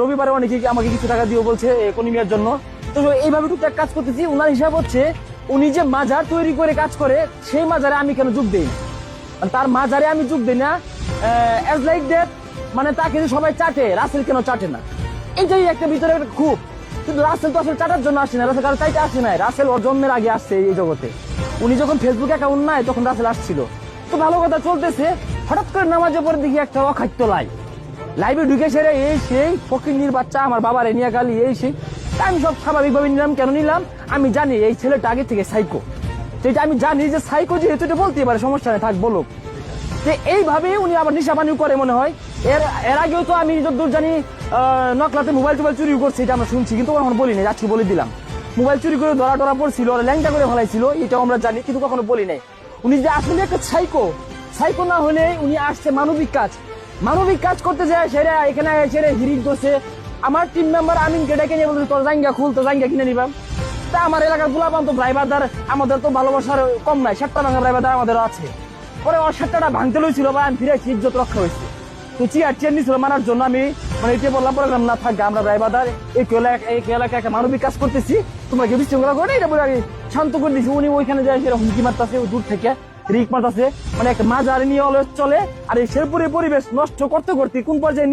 রবিবারে অনেকে আমাকে কিছু টাকা দিও বলছে কোনিমিয়ার জন্য। তো এইভাবে টুকটাক কাজ করতেছি। উনার হিসাব হচ্ছে উনি যে মাজার তৈরি করে কাজ করে সেই মাজারে আমি কেন যোগ দেই, তার মাজারে আমি যোগ দিই না অ্যাজ লাইক দ্যাট, মানে তাকে যে সবাই চাটে, রাসেল কেন চাটে না, এইটাই একটা ভিতরে একটা খুব। কিন্তু রাসেল তো আসলে চাটার জন্য আসে না, রাসেল কারো চাইতে আসে নাই, রাসেল ওর জন্মের আগে আসছে এই জগতে। উনি যখন ফেসবুক অ্যাকাউন্ট নাই তখন রাসেল আসছিল। তো ভালো কথা চলতেছে, হঠাৎ করে নামাজে পরে দেখি একটা অখাদ্য লাইভে ঢুকে সেরে এই সেই ফকিন্নির বাচ্চা আমার বাবার নিয়ে গালি এই সেই। আমি সব স্বাভাবিকভাবে নিলাম। কেন নিলাম? আমি জানি এই ছেলেটা আগে থেকে সাইকো, যেটা আমি জানি যে সাইকো যেহেতু এটা বলতে পারে, সমস্যা নেই, থাক বলুক। যে এইভাবে উনি আবার নিশাপানিও করে মনে হয়। এর আগেও তো আমি যতদূর জানি নকলাতে মোবাইল টোবাইল চুরি করছে, এটা আমরা শুনছি, কিন্তু কখনো বলি নাই, আজকে বলে দিলাম। মোবাইল চুরি করে ধরা টরা পড়ছিল, ল্যাংটা করে ফেলাইছিল, এটাও আমরা জানি, কিন্তু কখনো বলি নাই। উনি যে আসলে একটা সাইকো না হলে উনি আসছে মানবিক কাজ করতে যায়, সেটা এখানে সেটা হিরিং করছে। আমার টিম মেম্বার আমিনকে ডেকে নিয়ে বলছে তোর জাঙ্গা খুল, তো জাঙ্গা কিনে নিবাম। তা আমার এলাকার গোলাপান তো ড্রাইভারদার আমাদের তো ভালোবাসার কম নাই, 7টা ভাঙা ড্রাইভারদার আমাদের আছে। পরে ওর 7টাটা ভাঙতে লইছিল বা আমি ফিরে ইজ্জত রক্ষা হয়েছে। তো চেয়ার নিছিল মানার জন্য আমি মানে এটা বললাম, প্রোগ্রাম না থাকবে, আমরা ড্রাইভারদার এই এলাকায় একটা মানবিক কাজ করতেছি, তোমরা কি বিশৃঙ্খলা করে এটা বলে আমি শান্ত করে দিচ্ছি। উনি ওইখানে যায় সেটা হুমকি মারতেছে দূর থেকে, রিক মারতেছে, মানে একটা মাঝারি নিয়ে চলে। আর এই শেরপুরের পরিবেশ নষ্ট করতে কোন পর্যায়ে